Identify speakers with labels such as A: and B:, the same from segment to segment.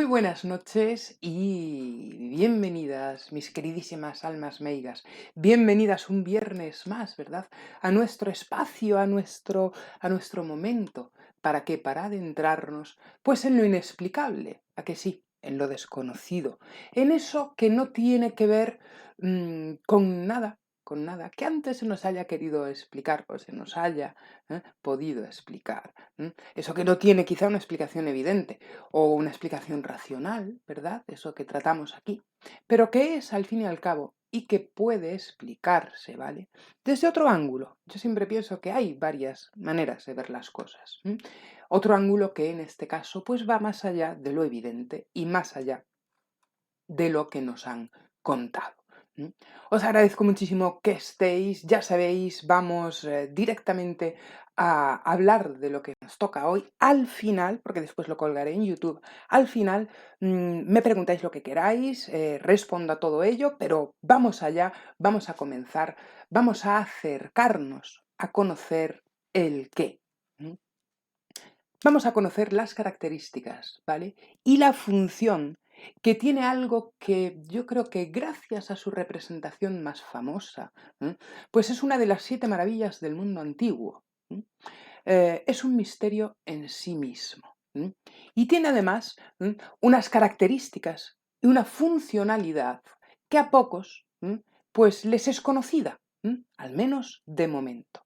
A: Muy buenas noches y bienvenidas, mis queridísimas almas meigas. Bienvenidas un viernes más, ¿verdad? A nuestro espacio, a nuestro momento. ¿Para qué? Para adentrarnos, pues en lo inexplicable, ¿a que sí? En lo desconocido, en eso que no tiene que ver con nada que antes se nos haya querido explicar o se nos haya podido explicar. Eso que no tiene quizá una explicación evidente o una explicación racional, ¿verdad? Eso que tratamos aquí, pero que es al fin y al cabo y que puede explicarse, ¿vale? Desde otro ángulo. Yo siempre pienso que hay varias maneras de ver las cosas. Otro ángulo que en este caso pues va más allá de lo evidente y más allá de lo que nos han contado. ¿Mm? Os agradezco muchísimo que estéis, ya sabéis, vamos directamente a hablar de lo que nos toca hoy. Al final, porque después lo colgaré en YouTube, al final me preguntáis lo que queráis, respondo a todo ello, pero vamos allá, vamos a comenzar, vamos a acercarnos a conocer el qué. ¿Mm? Vamos a conocer las características, ¿vale? Y la función que tiene algo que yo creo que gracias a su representación más famosa, pues es una de las 7 maravillas del mundo antiguo. Es un misterio en sí mismo. Y tiene además unas características y una funcionalidad que a pocos pues les es conocida, al menos de momento.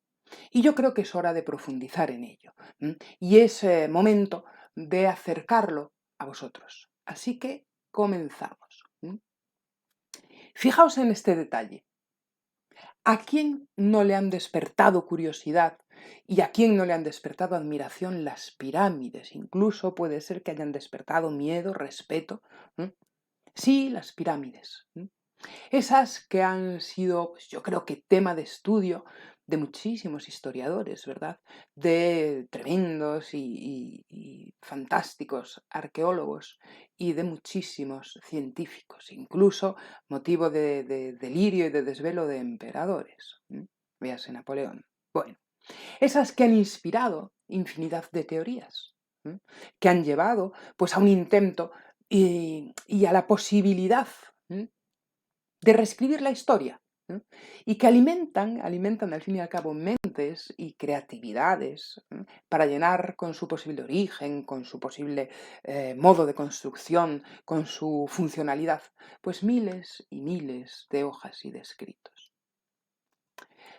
A: Y yo creo que es hora de profundizar en ello. Y es momento de acercarlo a vosotros. Así que comenzamos. Fijaos en este detalle. ¿A quién no le han despertado curiosidad y a quién no le han despertado admiración las pirámides? Incluso puede ser que hayan despertado miedo, respeto. Sí, las pirámides. Esas que han sido, pues, yo creo que tema de estudio de muchísimos historiadores, ¿verdad? De tremendos y fantásticos arqueólogos y de muchísimos científicos, incluso motivo de delirio y de desvelo de emperadores. Véase Napoleón. Bueno, esas que han inspirado infinidad de teorías, que han llevado pues a un intento y a la posibilidad de reescribir la historia, y que alimentan al fin y al cabo mentes y creatividades para llenar con su posible origen, con su posible modo de construcción, con su funcionalidad, pues miles y miles de hojas y de escritos.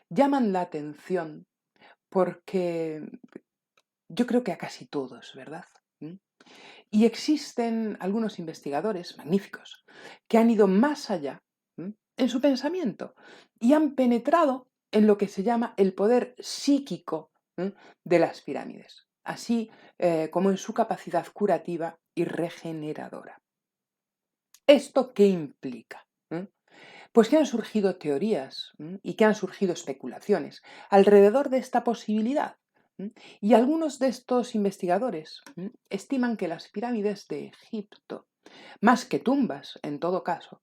A: Llaman la atención porque yo creo que a casi todos, ¿verdad? Y existen algunos investigadores magníficos que han ido más allá en su pensamiento y han penetrado en lo que se llama el poder psíquico de las pirámides, así como en su capacidad curativa y regeneradora. ¿Esto qué implica? Pues que han surgido teorías y que han surgido especulaciones alrededor de esta posibilidad. Y algunos de estos investigadores estiman que las pirámides de Egipto, más que tumbas en todo caso,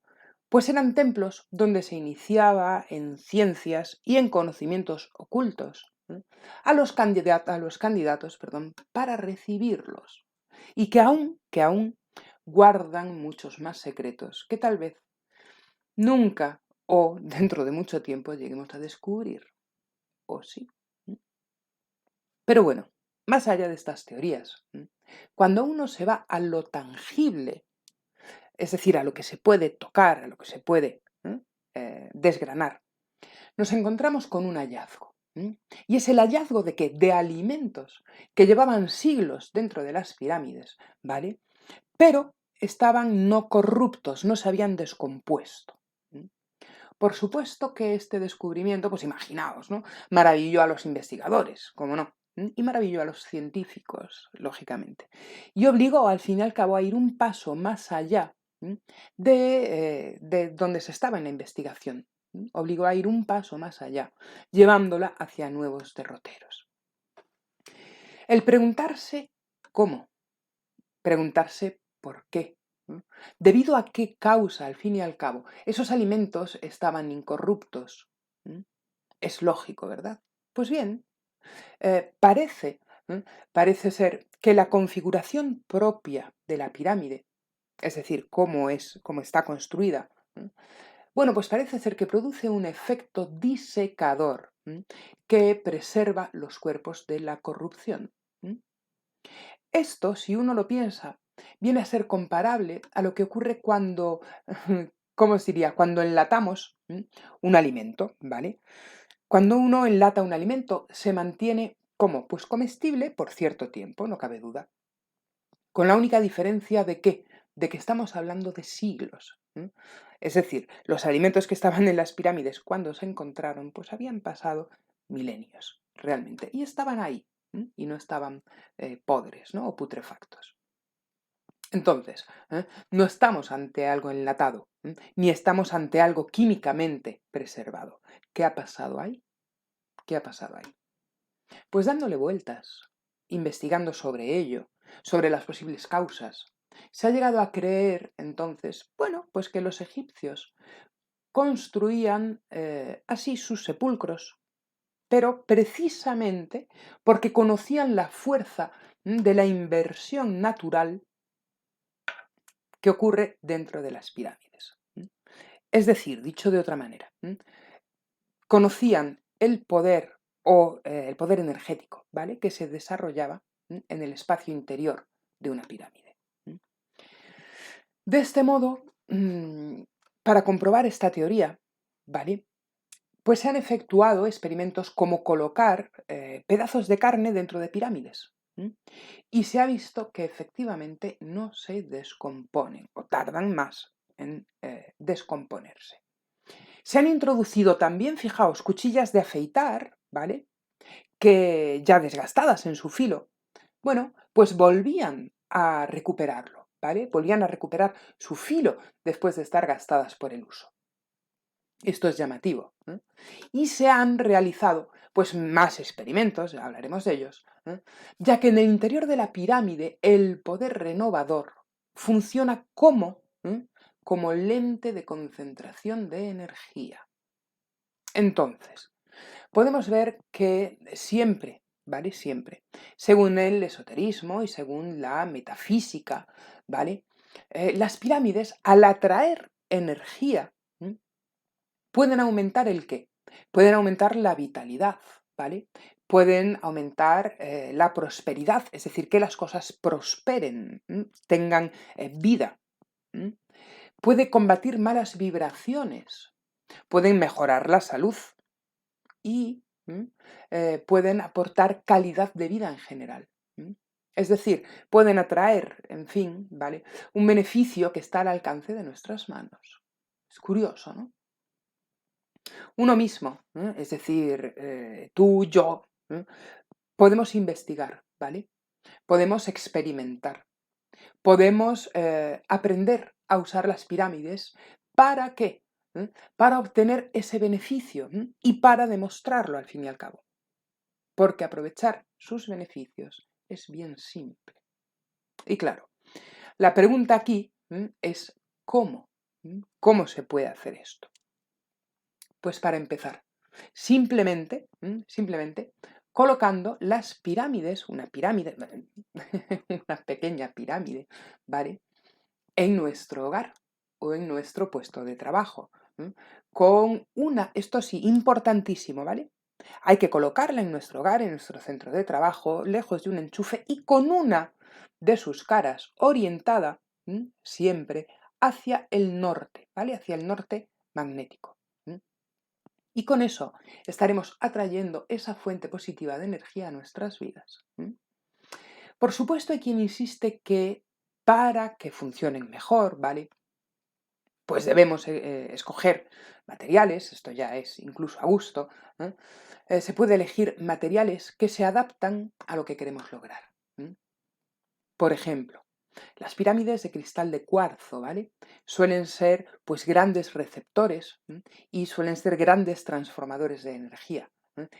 A: pues eran templos donde se iniciaba en ciencias y en conocimientos ocultos a los candidatos para recibirlos. Y que aún guardan muchos más secretos que tal vez nunca o dentro de mucho tiempo lleguemos a descubrir. ¿O sí? Pero bueno, más allá de estas teorías, cuando uno se va a lo tangible, es decir, a lo que se puede tocar, a lo que se puede desgranar, nos encontramos con un hallazgo. Y es el hallazgo de que de alimentos que llevaban siglos dentro de las pirámides, ¿vale? Pero estaban no corruptos, no se habían descompuesto. Por supuesto que este descubrimiento, pues imaginaos, ¿no? Maravilló a los investigadores, cómo no, y maravilló a los científicos, lógicamente. Y obligó al fin y al cabo a ir un paso más allá de donde se estaba en la investigación. Obligó a ir un paso más allá, llevándola hacia nuevos derroteros. El preguntarse cómo, preguntarse por qué. ¿Debido a qué causa, al fin y al cabo, esos alimentos estaban incorruptos? Es lógico, ¿verdad? Pues bien, parece ser que la configuración propia de la pirámide es decir, cómo está construida, bueno, pues parece ser que produce un efecto disecador, que preserva los cuerpos de la corrupción. Esto, si uno lo piensa, viene a ser comparable a lo que ocurre cuando, ¿cómo os diría? Cuando enlatamos un alimento, ¿vale? Cuando uno enlata un alimento, se mantiene como, pues comestible por cierto tiempo, no cabe duda. Con la única diferencia de que estamos hablando de siglos. Es decir, los alimentos que estaban en las pirámides cuando se encontraron, pues habían pasado milenios, realmente, y estaban ahí, y no estaban podres, ¿no? O putrefactos. Entonces, no estamos ante algo enlatado, ni estamos ante algo químicamente preservado. ¿Qué ha pasado ahí? ¿Qué ha pasado ahí? Pues dándole vueltas, investigando sobre ello, sobre las posibles causas, se ha llegado a creer entonces, bueno, pues que los egipcios construían así sus sepulcros, pero precisamente porque conocían la fuerza de la inversión natural que ocurre dentro de las pirámides. Es decir, dicho de otra manera, conocían el poder o el poder energético, ¿vale? Que se desarrollaba en el espacio interior de una pirámide. De este modo, para comprobar esta teoría, ¿vale? Pues se han efectuado experimentos como colocar pedazos de carne dentro de pirámides. Y se ha visto que efectivamente no se descomponen o tardan más en descomponerse. Se han introducido también, fijaos, cuchillas de afeitar, ¿vale? Que ya desgastadas en su filo, bueno, pues volvían a recuperarlo, ¿vale? Volvían a recuperar su filo después de estar gastadas por el uso. Esto es llamativo. Y se han realizado pues más experimentos, ya hablaremos de ellos, ya que en el interior de la pirámide el poder renovador funciona como lente de concentración de energía. Entonces, podemos ver que siempre, ¿vale? Siempre, según el esoterismo y según la metafísica, ¿vale? Las pirámides, al atraer energía, pueden aumentar el qué? Pueden aumentar la vitalidad, ¿vale? Pueden aumentar la prosperidad, es decir, que las cosas prosperen, tengan vida. Puede combatir malas vibraciones, pueden mejorar la salud y pueden aportar calidad de vida en general. Es decir, pueden atraer, en fin, ¿vale? Un beneficio que está al alcance de nuestras manos. Es curioso, ¿no? Uno mismo, es decir, tú, yo, podemos investigar, ¿vale? Podemos experimentar, podemos aprender a usar las pirámides. ¿Para qué? Para obtener ese beneficio y para demostrarlo al fin y al cabo. Porque aprovechar sus beneficios es bien simple. Y claro, la pregunta aquí es ¿cómo? ¿Cómo se puede hacer esto? Pues para empezar, simplemente colocando las pirámides, una pirámide, una pequeña pirámide, ¿vale? En nuestro hogar o en nuestro puesto de trabajo. Con una, esto sí, importantísimo, ¿vale? Hay que colocarla en nuestro hogar, en nuestro centro de trabajo, lejos de un enchufe y con una de sus caras orientada siempre hacia el norte, ¿vale? Hacia el norte magnético. Y con eso estaremos atrayendo esa fuente positiva de energía a nuestras vidas. Por supuesto, hay quien insiste que para que funcionen mejor, ¿vale? Pues debemos escoger materiales, esto ya es incluso a gusto, se puede elegir materiales que se adaptan a lo que queremos lograr. Por ejemplo, las pirámides de cristal de cuarzo, ¿vale? Suelen ser pues grandes receptores y suelen ser grandes transformadores de energía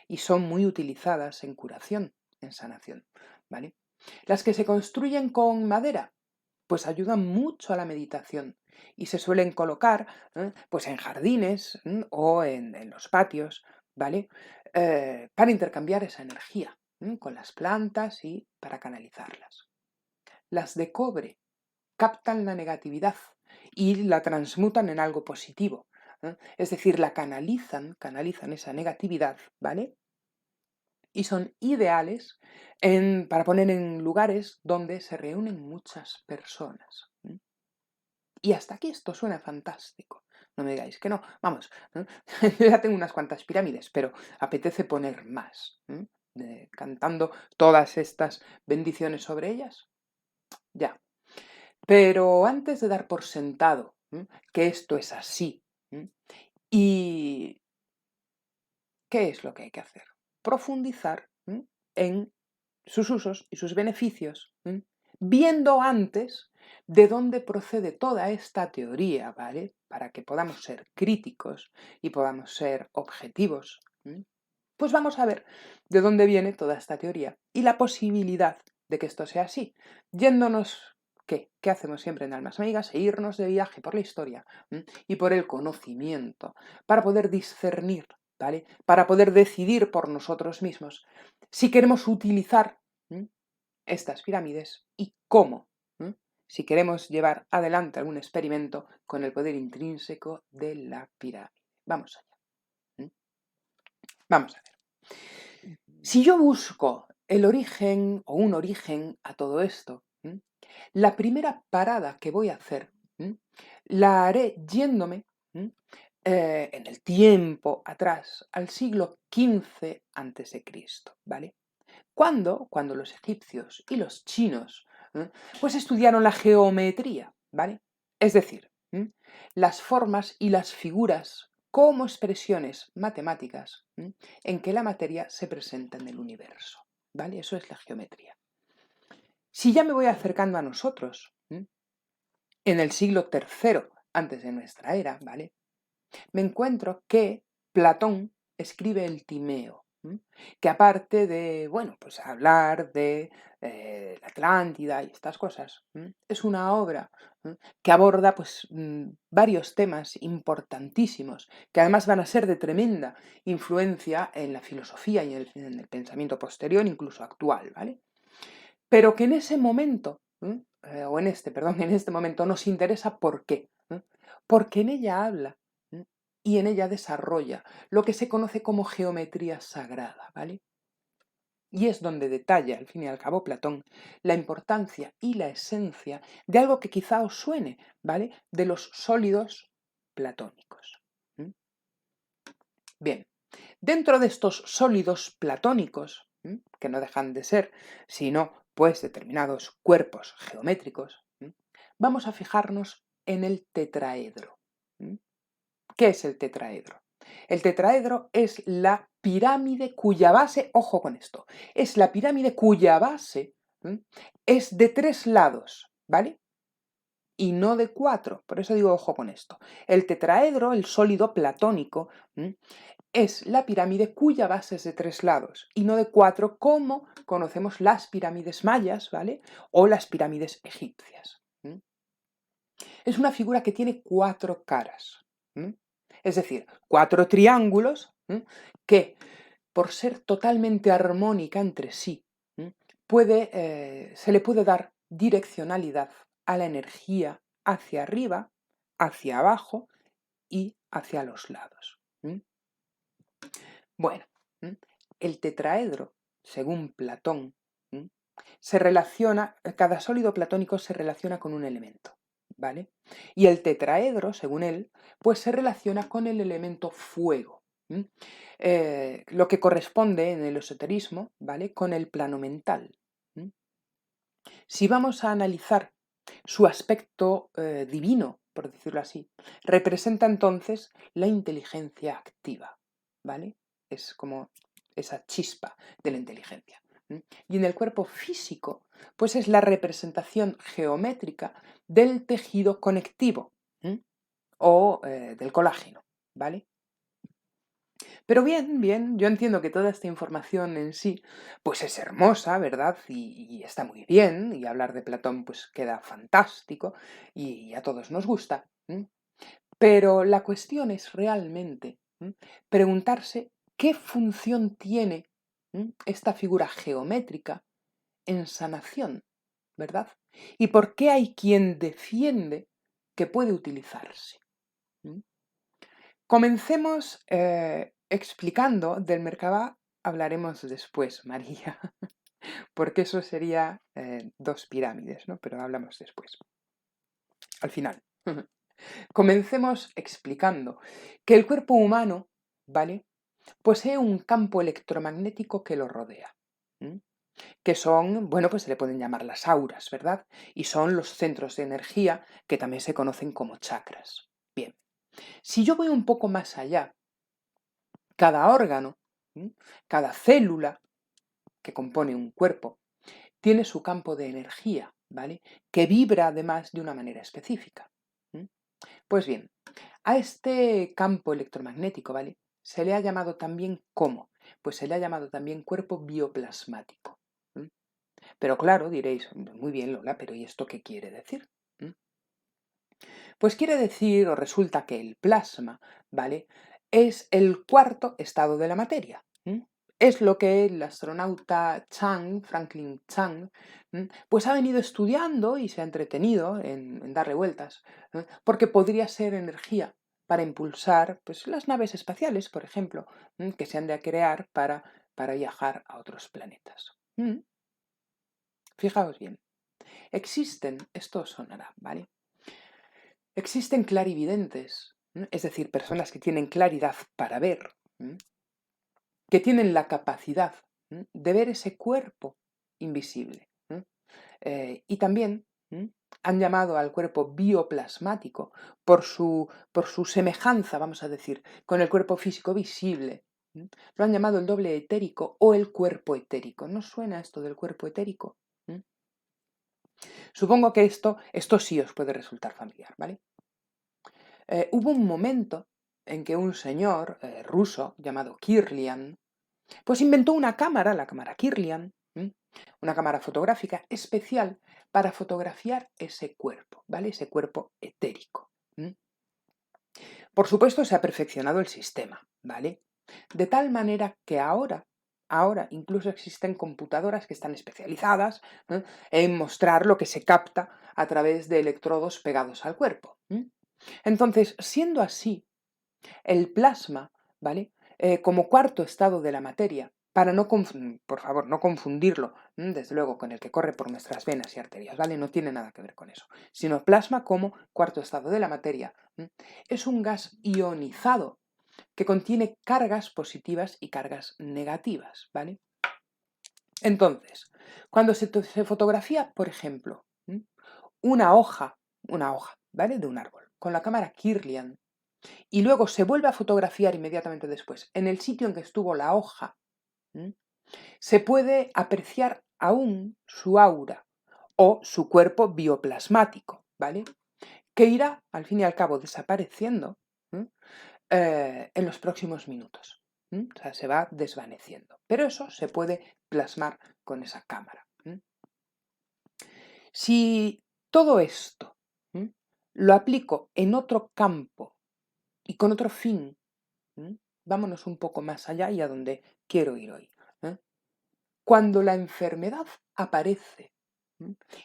A: y son muy utilizadas en curación, en sanación, ¿vale? Las que se construyen con madera pues ayudan mucho a la meditación y se suelen colocar pues en jardines o en los patios, ¿vale? Para intercambiar esa energía con las plantas y para canalizarlas. Las de cobre, captan la negatividad y la transmutan en algo positivo. Es decir, la canalizan esa negatividad, ¿vale? Y son ideales para poner en lugares donde se reúnen muchas personas. Y hasta aquí esto suena fantástico. No me digáis que no. Vamos, yo ya tengo unas cuantas pirámides, pero apetece poner más. Cantando todas estas bendiciones sobre ellas. Ya. Pero antes de dar por sentado que esto es así, ¿y qué es lo que hay que hacer? Profundizar en sus usos y sus beneficios, viendo antes de dónde procede toda esta teoría, ¿vale? Para que podamos ser críticos y podamos ser objetivos. Pues vamos a ver de dónde viene toda esta teoría y la posibilidad de que esto sea así, yéndonos, ¿qué hacemos siempre en Almas Amigas? E irnos de viaje por la historia y por el conocimiento, para poder discernir, ¿vale? Para poder decidir por nosotros mismos si queremos utilizar estas pirámides y cómo, si queremos llevar adelante algún experimento con el poder intrínseco de la pirámide. Vamos allá. Vamos a ver. Si yo busco el origen o un origen a todo esto, la primera parada que voy a hacer la haré yéndome en el tiempo atrás, al siglo XV a.C., ¿vale? Cuando los egipcios y los chinos pues estudiaron la geometría, ¿vale? Es decir, las formas y las figuras como expresiones matemáticas en que la materia se presenta en el universo, ¿vale? Eso es la geometría. Si ya me voy acercando a nosotros, en el siglo III antes de nuestra era, ¿vale? Me encuentro que Platón escribe el Timeo, que aparte de, bueno, pues hablar de la Atlántida y estas cosas, es una obra que aborda pues varios temas importantísimos, que además van a ser de tremenda influencia en la filosofía y en el pensamiento posterior, incluso actual, ¿vale? Pero que en ese momento, perdón, en este momento nos interesa ¿por qué? Porque en ella habla y en ella desarrolla lo que se conoce como geometría sagrada, ¿vale? Y es donde detalla, al fin y al cabo, Platón, la importancia y la esencia de algo que quizá os suene, ¿vale? De los sólidos platónicos. Bien, dentro de estos sólidos platónicos, que no dejan de ser, sino pues determinados cuerpos geométricos, vamos a fijarnos en el tetraedro. ¿Qué es el tetraedro? El tetraedro es la pirámide cuya base, ojo con esto, es la pirámide cuya base es de 3 lados, ¿vale? Y no de 4, por eso digo ojo con esto. El tetraedro, el sólido platónico, es la pirámide cuya base es de 3 lados y no de 4 como conocemos las pirámides mayas, ¿vale? O las pirámides egipcias. Es una figura que tiene 4 caras. Es decir, 4 triángulos que, por ser totalmente armónica entre sí, se le puede dar direccionalidad a la energía hacia arriba, hacia abajo y hacia los lados. Bueno, el tetraedro, según Platón, cada sólido platónico se relaciona con un elemento, ¿vale? Y el tetraedro, según él, pues se relaciona con el elemento fuego, lo que corresponde en el esoterismo, ¿vale? Con el plano mental. Si vamos a analizar su aspecto divino, por decirlo así, representa entonces la inteligencia activa, ¿vale? Es como esa chispa de la inteligencia. Y en el cuerpo físico, pues es la representación geométrica del tejido conectivo o del colágeno, ¿vale? Pero bien, yo entiendo que toda esta información en sí, pues es hermosa, ¿verdad? Y está muy bien, y hablar de Platón pues queda fantástico, y a todos nos gusta. Pero la cuestión es realmente preguntarse qué función tiene esta figura geométrica en sanación ¿verdad? ¿Y por qué hay quien defiende que puede utilizarse? ¿Mm? Comencemos explicando del Merkabah, hablaremos después, María, porque eso sería dos pirámides, ¿no? Pero hablamos después, al final. Comencemos explicando que el cuerpo humano, ¿vale? Posee un campo electromagnético que lo rodea, ¿m? Que son, bueno, pues se le pueden llamar las auras, ¿verdad? Y son los centros de energía que también se conocen como chakras. Bien, si yo voy un poco más allá, cada órgano, ¿m? Cada célula que compone un cuerpo, tiene su campo de energía, ¿vale? Que vibra además de una manera específica. ¿M? Pues bien, a este campo electromagnético, ¿vale? Se le ha llamado también ¿cómo? Pues se le ha llamado también cuerpo bioplasmático. ¿M? Pero claro, diréis, muy bien Lola, pero ¿y esto qué quiere decir? ¿M? Pues quiere decir, o resulta que el plasma, ¿vale? Es el cuarto estado de la materia. ¿M? Es lo que el astronauta Chang, Franklin Chang, pues ha venido estudiando y se ha entretenido en darle vueltas, porque podría ser energía para impulsar pues, las naves espaciales, por ejemplo, que se han de crear para viajar a otros planetas. Fijaos bien, existen, esto sonará, ¿vale? Existen clarividentes, es decir, personas que tienen claridad para ver, que tienen la capacidad de ver ese cuerpo invisible. Y también han llamado al cuerpo bioplasmático por su semejanza, vamos a decir, con el cuerpo físico visible. Lo han llamado el doble etérico o el cuerpo etérico. ¿No suena esto del cuerpo etérico? ¿Mm? Supongo que esto sí os puede resultar familiar, ¿vale? Hubo un momento en que un señor ruso llamado Kirlian, pues inventó una cámara, la cámara Kirlian, una cámara fotográfica especial para fotografiar ese cuerpo, ¿vale? Ese cuerpo etérico. Por supuesto, se ha perfeccionado el sistema, ¿vale? De tal manera que ahora incluso existen computadoras que están especializadas, ¿no? En mostrar lo que se capta a través de electrodos pegados al cuerpo. Entonces, siendo así, el plasma, ¿vale? Como cuarto estado de la materia, para no por favor, no confundirlo, desde luego, con el que corre por nuestras venas y arterias, ¿vale? No tiene nada que ver con eso. Sino plasma como cuarto estado de la materia. Es un gas ionizado que contiene cargas positivas y cargas negativas, ¿vale? Entonces, cuando se fotografía, por ejemplo, una hoja, ¿vale? De un árbol, con la cámara Kirlian, y luego se vuelve a fotografiar inmediatamente después en el sitio en que estuvo la hoja, se puede apreciar aún su aura o su cuerpo bioplasmático, ¿vale? Que irá, al fin y al cabo, desapareciendo en los próximos minutos. O sea, se va desvaneciendo. Pero eso se puede plasmar con esa cámara. Si todo esto lo aplico en otro campo y con otro fin, vámonos un poco más allá y a donde quiero ir hoy. Cuando la enfermedad aparece,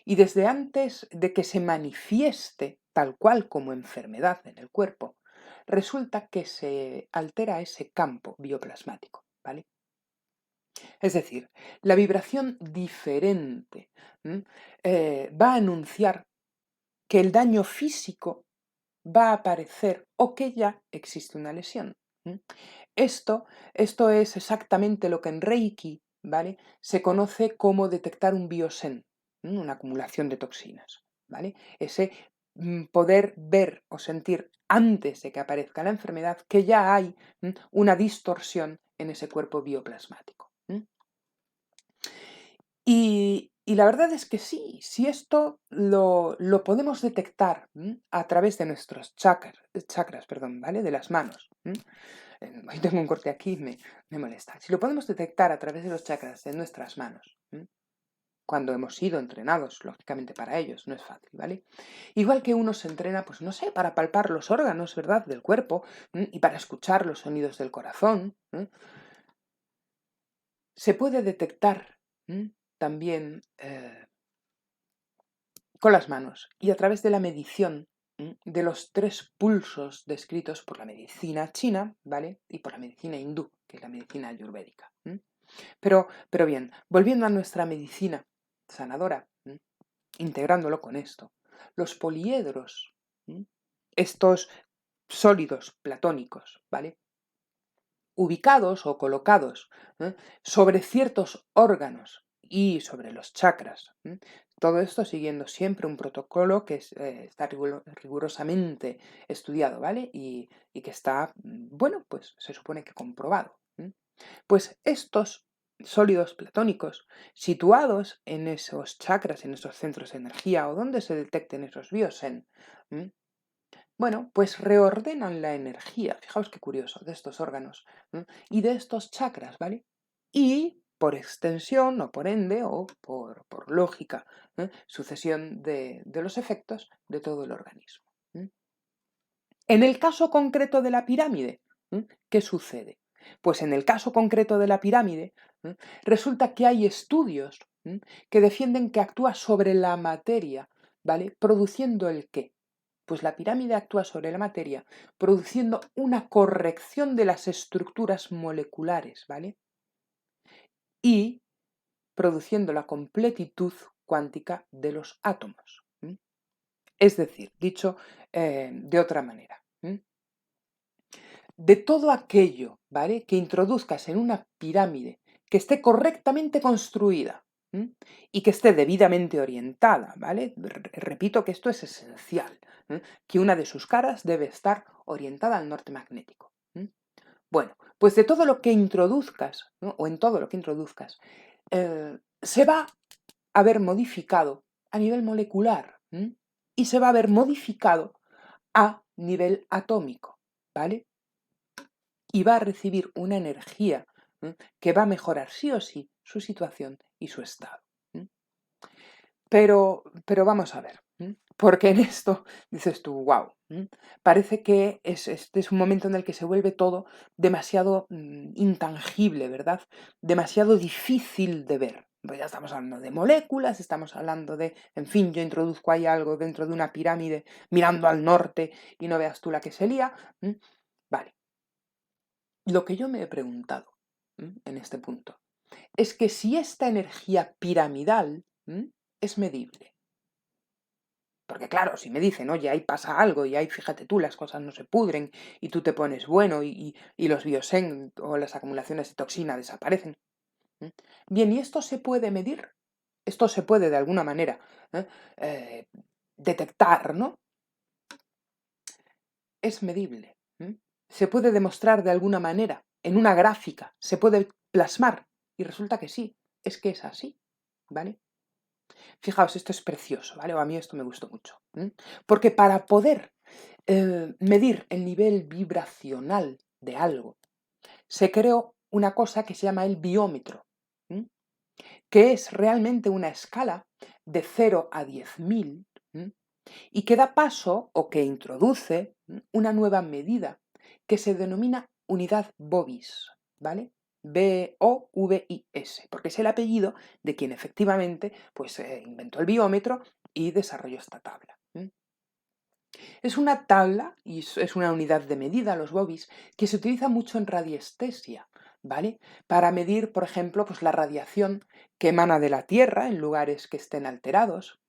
A: y desde antes de que se manifieste tal cual como enfermedad en el cuerpo, resulta que se altera ese campo bioplasmático, ¿vale? Es decir, la vibración diferente va a anunciar que el daño físico va a aparecer o que ya existe una lesión. ¿M? Esto, esto es exactamente lo que en Reiki, ¿vale? Se conoce como detectar un biosen, una acumulación de toxinas, ¿vale? Ese poder ver o sentir antes de que aparezca la enfermedad que ya hay una distorsión en ese cuerpo bioplasmático. Y la verdad es que sí, si esto lo podemos detectar a través de nuestros chakras, perdón, ¿vale? De las manos. Hoy tengo un corte aquí y me molesta. Si lo podemos detectar a través de los chakras de nuestras manos, cuando hemos sido entrenados, lógicamente, para ellos, no es fácil, ¿vale? Igual que uno se entrena, pues no sé, para palpar los órganos, ¿verdad?, del cuerpo y para escuchar los sonidos del corazón. Se puede detectar también con las manos y a través de la medición de los 3 pulsos descritos por la medicina china, ¿vale? Y por la medicina hindú, que es la medicina ayurvédica. Pero bien, volviendo a nuestra medicina sanadora, integrándolo con esto, los poliedros, estos sólidos platónicos, ¿vale? Ubicados o colocados sobre ciertos órganos y sobre los chakras. Todo esto siguiendo siempre un protocolo que está rigurosamente estudiado, ¿vale? Y que está, bueno, pues se supone que comprobado. Pues estos sólidos platónicos, situados en esos chakras, en esos centros de energía o donde se detecten esos biosen, bueno, pues reordenan la energía, fijaos qué curioso, de estos órganos y de estos chakras, ¿vale? Y por extensión, o por ende, o por lógica, sucesión de los efectos de todo el organismo. En el caso concreto de la pirámide, ¿qué sucede? Pues en el caso concreto de la pirámide, resulta que hay estudios que defienden que actúa sobre la materia, ¿vale? ¿Produciendo el qué? Pues la pirámide actúa sobre la materia, produciendo una corrección de las estructuras moleculares, ¿vale? Y produciendo la completitud cuántica de los átomos. Es decir, dicho de otra manera, de todo aquello, ¿vale? Que introduzcas en una pirámide que esté correctamente construida y que esté debidamente orientada, ¿vale? Repito que esto es esencial, que una de sus caras debe estar orientada al norte magnético. Bueno, pues de todo lo que introduzcas, ¿no? O en todo lo que introduzcas, se va a ver modificado a nivel molecular y se va a ver modificado a nivel atómico, ¿vale? Y va a recibir una energía que va a mejorar sí o sí su situación y su estado. Pero vamos a ver, porque en esto dices tú, wow, parece que este es un momento en el que se vuelve todo demasiado intangible, ¿verdad? Demasiado difícil de ver. Pues ya estamos hablando de moléculas, estamos hablando de, en fin, yo introduzco ahí algo dentro de una pirámide mirando al norte y no veas tú la que se lía. Vale, lo que yo me he preguntado en este punto es que si esta energía piramidal es medible. Porque claro, si me dicen, oye, ahí pasa algo y ahí, fíjate tú, las cosas no se pudren y tú te pones bueno y los biosen o las acumulaciones de toxina desaparecen. Bien, ¿y esto se puede medir? Esto se puede de alguna manera ¿eh? Eh, detectar, ¿no? Es medible. Se puede demostrar de alguna manera, en una gráfica, se puede plasmar. Y resulta que sí, es que es así, ¿vale? Fijaos, esto es precioso, ¿vale? O a mí esto me gustó mucho. Porque para poder medir el nivel vibracional de algo, se creó una cosa que se llama el biómetro, que es realmente una escala de 0 a 10.000 y que da paso o que introduce una nueva medida que se denomina unidad Bovis, ¿vale? B-O-V-I-S, porque es el apellido de quien efectivamente pues, inventó el biómetro y desarrolló esta tabla. Es una tabla y es una unidad de medida, los bobis, que se utiliza mucho en radiestesia, ¿vale? Para medir, por ejemplo, pues la radiación que emana de la Tierra en lugares que estén alterados.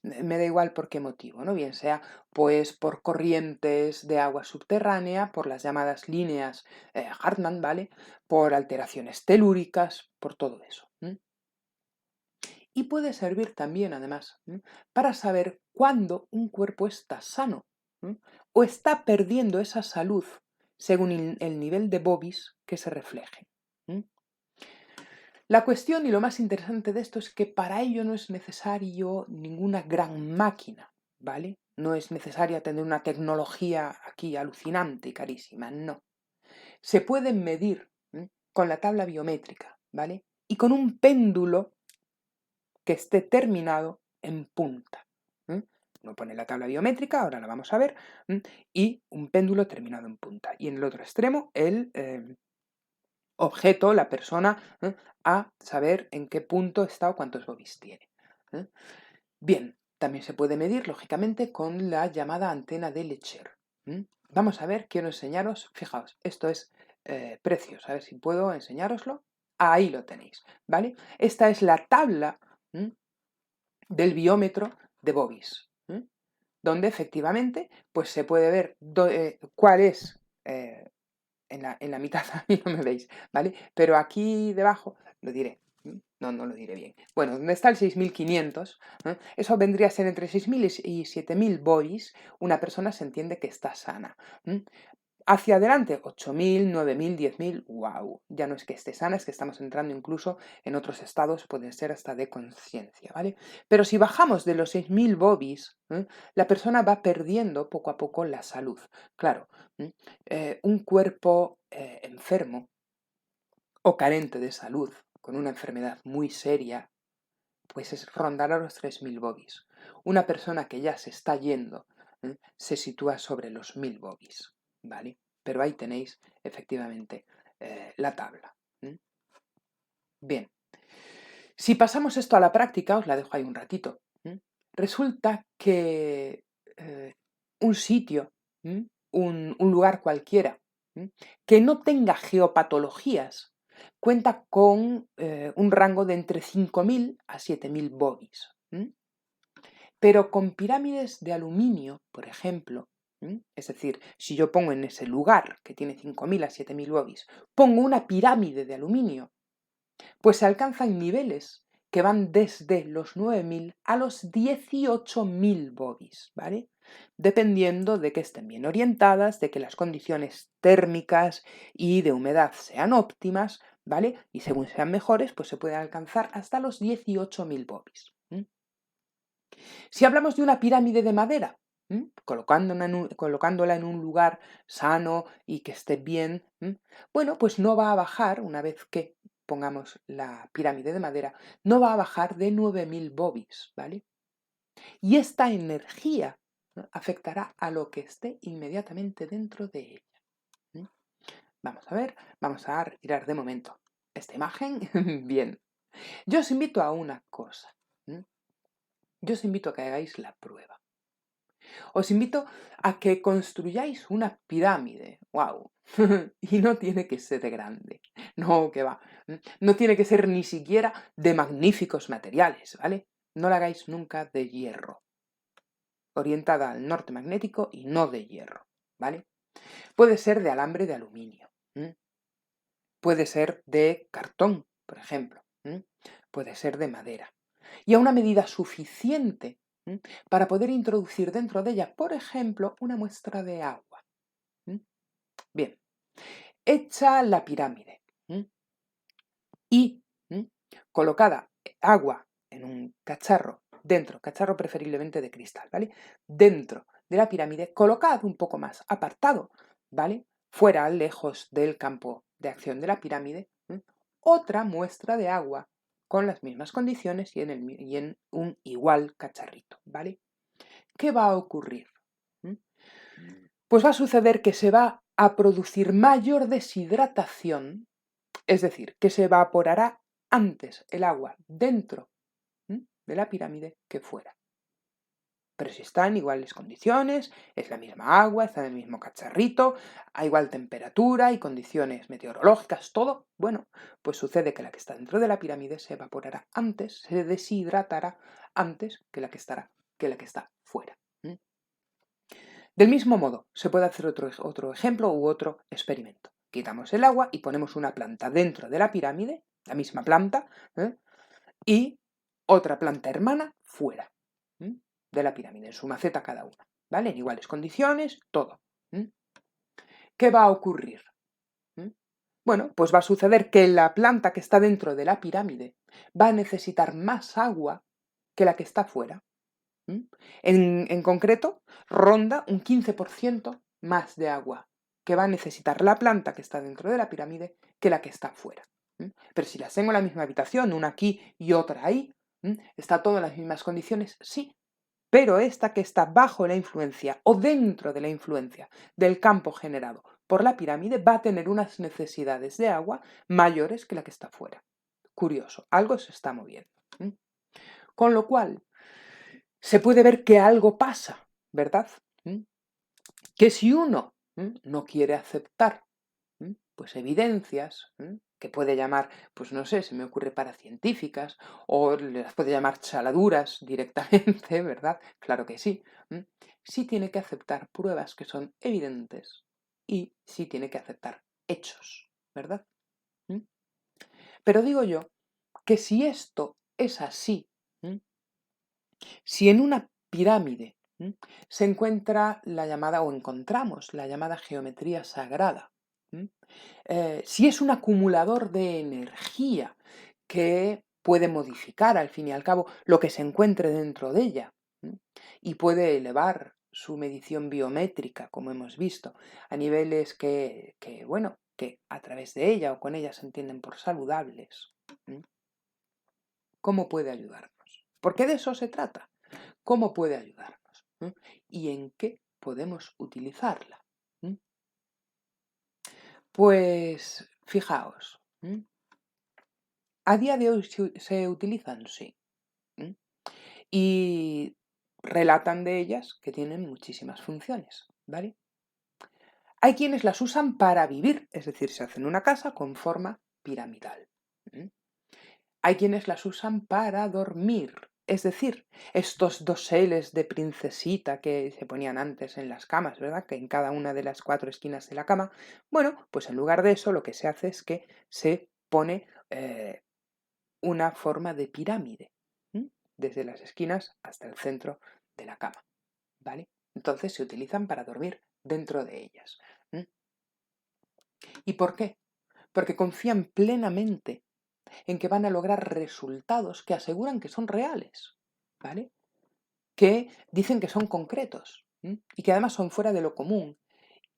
A: Me da igual por qué motivo, ¿no? Bien sea pues por corrientes de agua subterránea, por las llamadas líneas Hartmann, ¿vale? Por alteraciones telúricas, por todo eso. Y puede servir también, además, para saber cuándo un cuerpo está sano o está perdiendo esa salud según el nivel de Bovis que se refleje. La cuestión y lo más interesante de esto es que para ello no es necesario ninguna gran máquina, ¿vale? No es necesaria tener una tecnología aquí alucinante y carísima, no. Se puede medir con la tabla biométrica, ¿vale? Y con un péndulo que esté terminado en punta. Uno pone la tabla biométrica, ahora la vamos a ver, y un péndulo terminado en punta. Y en el otro extremo, el objeto, la persona, a saber en qué punto está o cuántos bobis tiene. Bien, también se puede medir, lógicamente, con la llamada antena de Lecher. Vamos a ver, quiero enseñaros, fijaos, esto es precios, a ver si puedo enseñároslo. Ahí lo tenéis, ¿vale? Esta es la tabla del biómetro de Bobis, donde efectivamente pues se puede ver cuál es, en la mitad a mí no me veis, ¿vale? Pero aquí debajo lo diré. No lo diré bien. Bueno, donde está el 6500, eso vendría a ser entre 6000 y 7000 bois, una persona se entiende que está sana. Hacia adelante, 8000, 9000, 10000, wow, ya no es que esté sana, es que estamos entrando incluso en otros estados, pueden ser hasta de conciencia, ¿vale? Pero si bajamos de los 6000 bobis, la persona va perdiendo poco a poco la salud. Claro, un cuerpo enfermo o carente de salud, con una enfermedad muy seria, pues es rondar a los 3000 bobis. Una persona que ya se está yendo se sitúa sobre los 1000 bobis, ¿vale? Pero ahí tenéis efectivamente la tabla. Bien, si pasamos esto a la práctica, os la dejo ahí un ratito, resulta que un sitio, un lugar cualquiera, que no tenga geopatologías, cuenta con un rango de entre 5000 a 7000 bobis. Pero con pirámides de aluminio, por ejemplo, es decir, si yo pongo en ese lugar que tiene 5000 a 7000 bobis, pongo una pirámide de aluminio, pues se alcanzan niveles que van desde los 9000 a los 18000 bobis, ¿vale? Dependiendo de que estén bien orientadas, de que las condiciones térmicas y de humedad sean óptimas, ¿vale? Y según sean mejores, pues se puede alcanzar hasta los 18000 bobis. Si hablamos de una pirámide de madera, colocándola en un lugar sano y que esté bien, bueno, pues no va a bajar, una vez que pongamos la pirámide de madera, no va a bajar de 9000 bobis, ¿vale? Y esta energía, ¿no?, afectará a lo que esté inmediatamente dentro de ella. Vamos a ver, vamos a retirar de momento esta imagen. Bien, yo os invito a una cosa. Yo os invito a que hagáis la prueba. Os invito a que construyáis una pirámide. ¡Wow! Y no tiene que ser grande. No, que va. No tiene que ser ni siquiera de magníficos materiales, ¿vale? No la hagáis nunca de hierro. Orientada al norte magnético y no de hierro, ¿vale? Puede ser de alambre de aluminio. Puede ser de cartón, por ejemplo. Puede ser de madera. Y a una medida suficiente para poder introducir dentro de ella, por ejemplo, una muestra de agua. Bien, hecha la pirámide y colocada agua en un cacharro, cacharro preferiblemente de cristal, ¿vale? Dentro de la pirámide, colocad un poco más apartado, ¿vale? Fuera, lejos del campo de acción de la pirámide, otra muestra de agua con las mismas condiciones y en un igual cacharrito, ¿vale? ¿Qué va a ocurrir? Pues va a suceder que se va a producir mayor deshidratación, es decir, que se evaporará antes el agua dentro de la pirámide que fuera. Pero si está en iguales condiciones, es la misma agua, está en el mismo cacharrito, a igual temperatura y condiciones meteorológicas, todo, bueno, pues sucede que la que está dentro de la pirámide se evaporará antes, se deshidratará antes que la que está fuera. Del mismo modo, se puede hacer otro ejemplo u otro experimento. Quitamos el agua y ponemos una planta dentro de la pirámide, la misma planta, y otra planta hermana fuera de la pirámide, en su maceta cada una, ¿vale? En iguales condiciones, todo. ¿Qué va a ocurrir? Bueno, pues va a suceder que la planta que está dentro de la pirámide va a necesitar más agua que la que está fuera. En concreto, ronda un 15% más de agua que va a necesitar la planta que está dentro de la pirámide que la que está fuera. Pero si las tengo en la misma habitación, una aquí y otra ahí, ¿está todo en las mismas condiciones? Sí, pero esta que está bajo la influencia o dentro de la influencia del campo generado por la pirámide va a tener unas necesidades de agua mayores que la que está fuera. Curioso, algo se está moviendo. Con lo cual, se puede ver que algo pasa, ¿verdad? Que si uno no quiere aceptar pues evidencias, que puede llamar, pues no sé, se me ocurre paracientíficas, o las puede llamar chaladuras directamente, ¿verdad? Claro que sí. Sí tiene que aceptar pruebas que son evidentes y sí tiene que aceptar hechos, ¿verdad? ¿Mm? Pero digo yo que si esto es así, si en una pirámide se encuentra la llamada, o encontramos la llamada geometría sagrada, si es un acumulador de energía que puede modificar al fin y al cabo lo que se encuentre dentro de ella, y puede elevar su medición biométrica, como hemos visto, a niveles bueno, que a través de ella o con ella se entienden por saludables. ¿Cómo puede ayudarnos? Porque de eso se trata. ¿Cómo puede ayudarnos? ¿Y en qué podemos utilizarla? Pues fijaos, a día de hoy se utilizan, sí, y relatan de ellas que tienen muchísimas funciones, ¿vale? Hay quienes las usan para vivir, es decir, se hacen una casa con forma piramidal. Hay quienes las usan para dormir, es decir, estos doseles de princesita que se ponían antes en las camas, ¿verdad? Que en cada una de las 4 esquinas de la cama. Bueno, pues en lugar de eso lo que se hace es que se pone una forma de pirámide, desde las esquinas hasta el centro de la cama, ¿vale? Entonces se utilizan para dormir dentro de ellas. ¿Y por qué? Porque confían plenamente en que van a lograr resultados que aseguran que son reales, ¿vale? Que dicen que son concretos y que además son fuera de lo común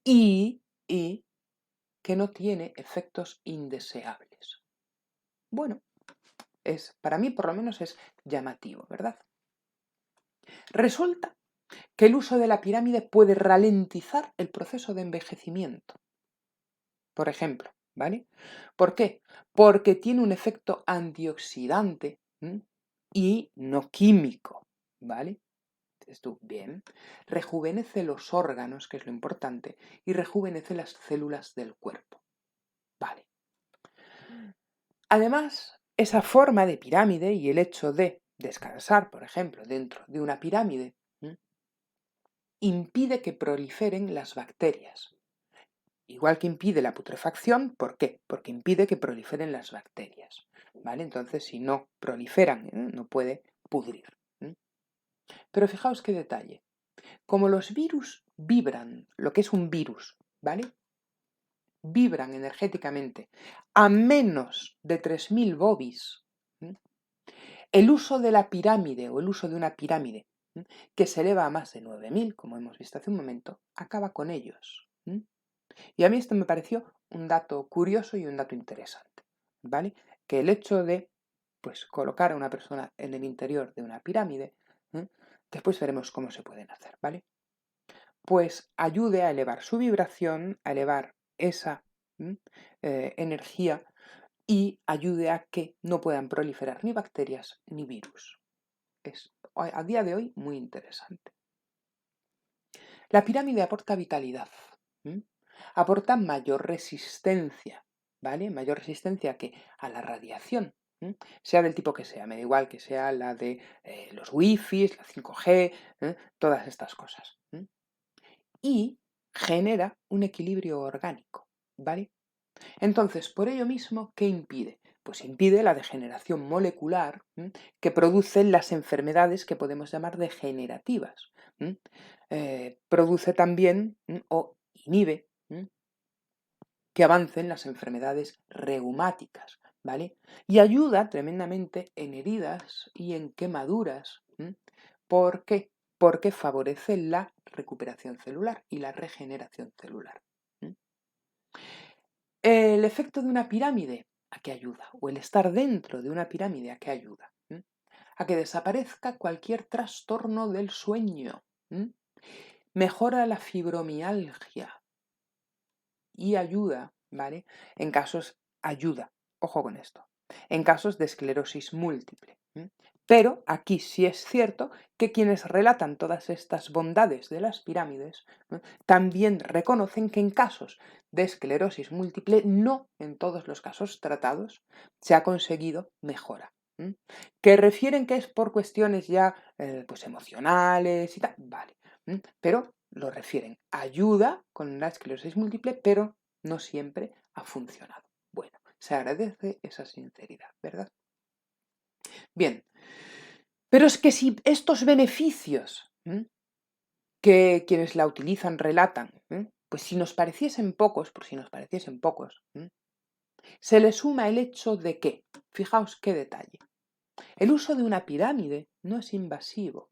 A: y que no tiene efectos indeseables. Bueno, para mí por lo menos es llamativo, ¿verdad? Resulta que el uso de la pirámide puede ralentizar el proceso de envejecimiento, por ejemplo, ¿vale? ¿Por qué? Porque tiene un efecto antioxidante y no químico, ¿vale? Dices tú, bien. Rejuvenece los órganos, que es lo importante, y rejuvenece las células del cuerpo, ¿vale? Además, esa forma de pirámide y el hecho de descansar, por ejemplo, dentro de una pirámide, impide que proliferen las bacterias. Igual que impide la putrefacción, ¿por qué? Porque impide que proliferen las bacterias, ¿vale? Entonces, si no proliferan, no puede pudrir. Pero fijaos qué detalle. Como los virus vibran, lo que es un virus, ¿vale? Vibran energéticamente a menos de 3000 bovis, el uso de la pirámide o el uso de una pirámide que se eleva a más de 9000, como hemos visto hace un momento, acaba con ellos. Y a mí esto me pareció un dato curioso y un dato interesante, ¿vale? Que el hecho de, pues, colocar a una persona en el interior de una pirámide, después veremos cómo se pueden hacer, ¿vale? Pues ayude a elevar su vibración, a elevar esa energía y ayude a que no puedan proliferar ni bacterias ni virus. Es a día de hoy muy interesante. La pirámide aporta vitalidad, aporta mayor resistencia, ¿vale? Mayor resistencia que a la radiación, sea del tipo que sea, me da igual que sea la de los wifi, la 5G, todas estas cosas. Y genera un equilibrio orgánico, ¿vale? Entonces, por ello mismo, ¿qué impide? Pues impide la degeneración molecular que producen las enfermedades que podemos llamar degenerativas. Produce también o inhibe que avancen las enfermedades reumáticas, ¿vale? Y ayuda tremendamente en heridas y en quemaduras. ¿Por qué? Porque favorece la recuperación celular y la regeneración celular. El efecto de una pirámide, ¿a qué ayuda? O el estar dentro de una pirámide, ¿a qué ayuda? A que desaparezca cualquier trastorno del sueño. Mejora la fibromialgia y ayuda, ¿vale? Ayuda, ojo con esto, en casos de esclerosis múltiple. Pero aquí sí es cierto que quienes relatan todas estas bondades de las pirámides, ¿no?, también reconocen que en casos de esclerosis múltiple, no en todos los casos tratados, se ha conseguido mejora. Que refieren que es por cuestiones ya pues emocionales y tal, vale. Pero lo refieren. Ayuda con la esclerosis múltiple, pero no siempre ha funcionado. Bueno, se agradece esa sinceridad, ¿verdad? Bien, pero es que si estos beneficios que quienes la utilizan relatan, pues si nos pareciesen pocos, por si nos pareciesen pocos, se le suma el hecho de que, fijaos qué detalle, el uso de una pirámide no es invasivo.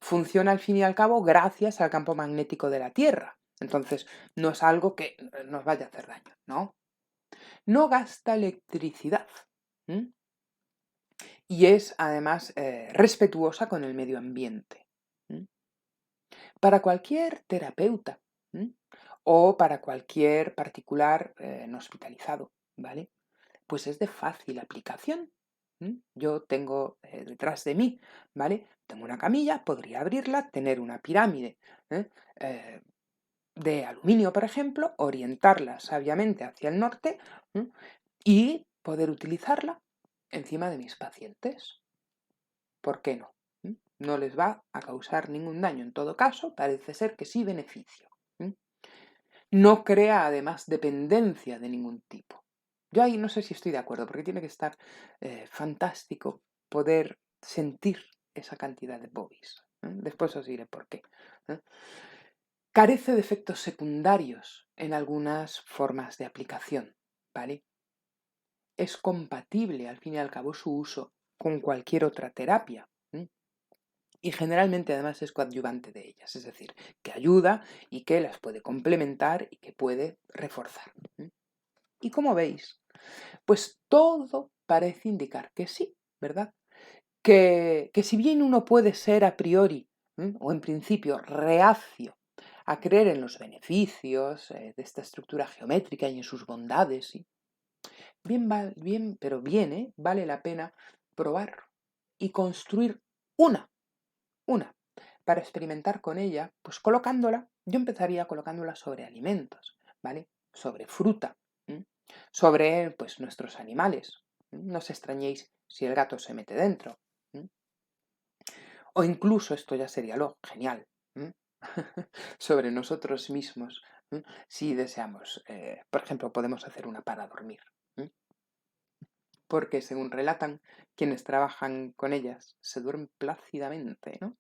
A: Funciona al fin y al cabo gracias al campo magnético de la Tierra. Entonces, no es algo que nos vaya a hacer daño, ¿no? No gasta electricidad. Y es además respetuosa con el medio ambiente. Para cualquier terapeuta o para cualquier particular no hospitalizado, ¿vale? Pues es de fácil aplicación. Yo tengo detrás de mí, ¿vale? Tengo una camilla, podría abrirla, tener una pirámide ¿eh? Eh, de aluminio, por ejemplo, orientarla sabiamente hacia el norte y poder utilizarla encima de mis pacientes. ¿Por qué no? No les va a causar ningún daño. En todo caso, parece ser que sí beneficio. No crea además dependencia de ningún tipo. Yo ahí no sé si estoy de acuerdo, porque tiene que estar fantástico poder sentir esa cantidad de bobbies. Después os diré por qué. Carece de efectos secundarios en algunas formas de aplicación, ¿vale? Es compatible, al fin y al cabo, su uso con cualquier otra terapia. Y generalmente además es coadyuvante de ellas, es decir, que ayuda y que las puede complementar y que puede reforzar. Y como veis, pues todo parece indicar que sí, ¿verdad? Que si bien uno puede ser a priori o en principio reacio a creer en los beneficios de esta estructura geométrica y en sus bondades, ¿sí? Bien, vale la pena probar y construir una una, para experimentar con ella, pues colocándola, yo empezaría colocándola sobre alimentos, ¿vale? Sobre fruta, sobre pues nuestros animales. No os extrañéis si el gato se mete dentro. O incluso, esto ya sería lo genial, sobre nosotros mismos, si deseamos. Por ejemplo, podemos hacer una para dormir. Porque, según relatan quienes trabajan con ellas, se duermen plácidamente, ¿no?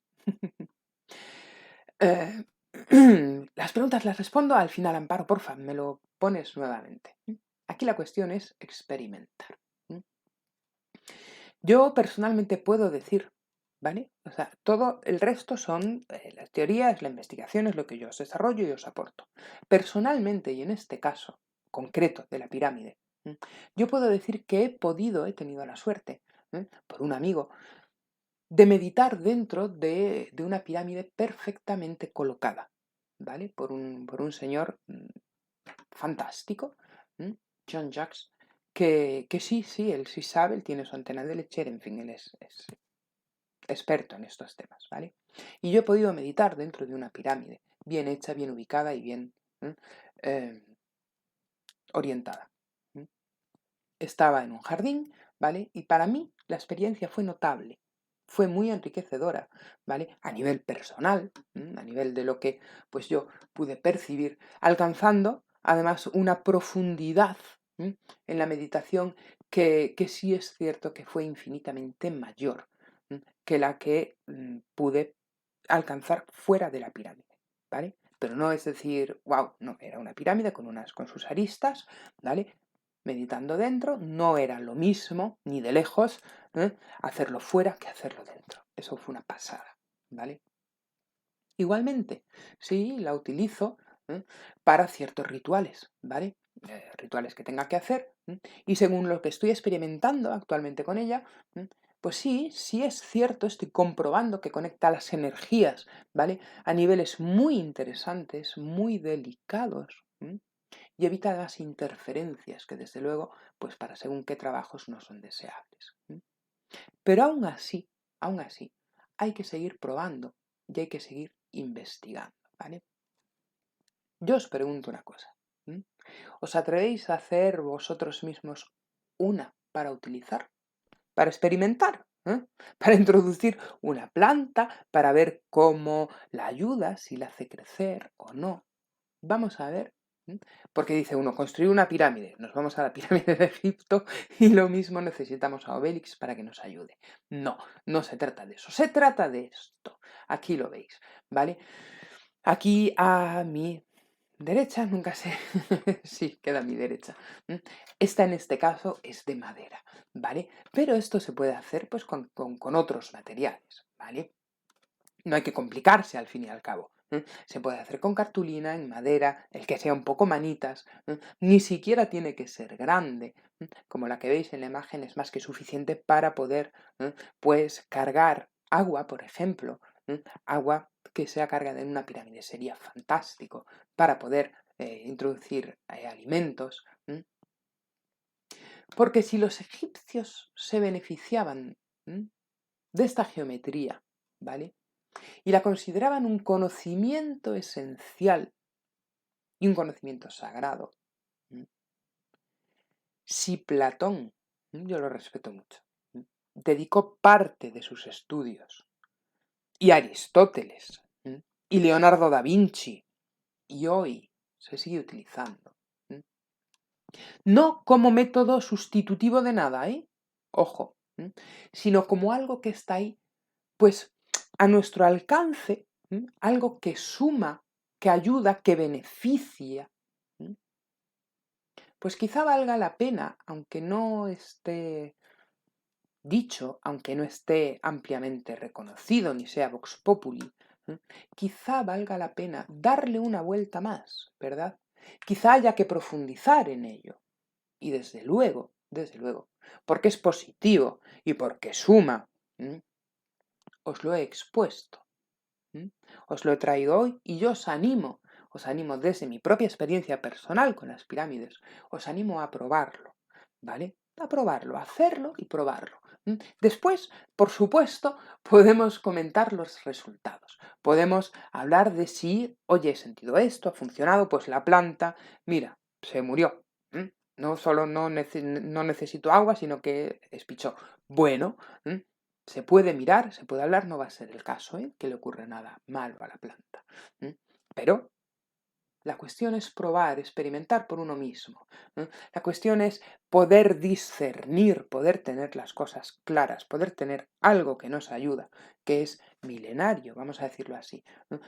A: Eh, las preguntas las respondo al final, Amparo, porfa, me lo pones nuevamente. Aquí la cuestión es experimentar. Yo personalmente puedo decir, ¿vale? O sea, todo el resto son las teorías, la investigación, es lo que yo os desarrollo y os aporto. Personalmente, y en este caso concreto de la pirámide, yo puedo decir que he tenido la suerte, por un amigo, de meditar dentro de una pirámide perfectamente colocada, ¿vale? Por un señor fantástico, John Jacques, que sí, él sí sabe, él tiene su antena de lechera, en fin, él es experto en estos temas, ¿vale? Y yo he podido meditar dentro de una pirámide, bien hecha, bien ubicada y bien eh, orientada. Estaba en un jardín, ¿vale? Y para mí la experiencia fue notable, fue muy enriquecedora, ¿vale? A nivel personal, a nivel de lo que pues yo pude percibir, alcanzando además una profundidad en la meditación que sí es cierto que fue infinitamente mayor que la que pude alcanzar fuera de la pirámide, ¿vale? Pero no es decir, wow, no, era una pirámide con sus aristas, ¿vale? Meditando dentro, no era lo mismo, ni de lejos, hacerlo fuera que hacerlo dentro. Eso fue una pasada, ¿vale? Igualmente, sí, la utilizo para ciertos rituales, ¿vale? Rituales que tenga que hacer, y según lo que estoy experimentando actualmente con ella, pues sí es cierto, estoy comprobando que conecta las energías, ¿vale? A niveles muy interesantes, muy delicados, y evita las interferencias que desde luego, pues para según qué trabajos no son deseables. Pero aún así, hay que seguir probando y hay que seguir investigando, ¿vale? Yo os pregunto una cosa. ¿Os atrevéis a hacer vosotros mismos una para utilizar? Para experimentar, para introducir una planta, para ver cómo la ayuda, si la hace crecer o no. Vamos a ver, porque dice uno, construir una pirámide. Nos vamos a la pirámide de Egipto y lo mismo necesitamos a Obélix para que nos ayude. No, no se trata de eso, se trata de esto. Aquí lo veis, ¿vale? Aquí a mi derecha, nunca sé, sí, queda a mi derecha. Esta en este caso es de madera, ¿vale? Pero esto se puede hacer pues con otros materiales, ¿vale? No hay que complicarse al fin y al cabo. Se puede hacer con cartulina, en madera, el que sea un poco manitas, ni siquiera tiene que ser grande. Como la que veis en la imagen es más que suficiente para poder pues cargar agua, por ejemplo, agua que sea cargada en una pirámide sería fantástico para poder introducir alimentos. Porque si los egipcios se beneficiaban de esta geometría, ¿vale? Y la consideraban un conocimiento esencial y un conocimiento sagrado. Si Platón, yo lo respeto mucho, dedicó parte de sus estudios, y Aristóteles, y Leonardo da Vinci, y hoy se sigue utilizando. No como método sustitutivo de nada, ojo, sino como algo que está ahí, pues a nuestro alcance, algo que suma, que ayuda, que beneficia, pues quizá valga la pena, aunque no esté dicho, aunque no esté ampliamente reconocido ni sea vox populi, quizá valga la pena darle una vuelta más, ¿verdad? Quizá haya que profundizar en ello. Y desde luego, porque es positivo y porque suma, os lo he expuesto. Os lo he traído hoy y yo os animo desde mi propia experiencia personal con las pirámides, os animo a probarlo, ¿vale? A probarlo, a hacerlo y probarlo. Después, por supuesto, podemos comentar los resultados. Podemos hablar de si, oye, he sentido esto, ha funcionado, pues la planta, mira, se murió. No solo no necesito agua, sino que espichó. Bueno, se puede mirar, se puede hablar, no va a ser el caso, que le ocurra nada malo a la planta. Pero la cuestión es probar, experimentar por uno mismo. La cuestión es poder discernir, poder tener las cosas claras, poder tener algo que nos ayuda, que es milenario, vamos a decirlo así,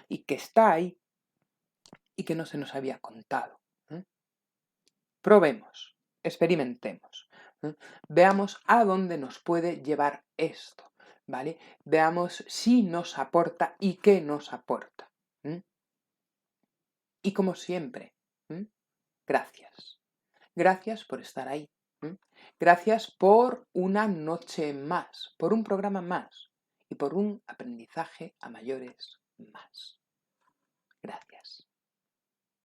A: y que está ahí y que no se nos había contado. Probemos, experimentemos, veamos a dónde nos puede llevar esto, ¿vale? Veamos si nos aporta y qué nos aporta. Y como siempre, gracias. Gracias por estar ahí. Gracias por una noche más, por un programa más y por un aprendizaje a mayores más. Gracias.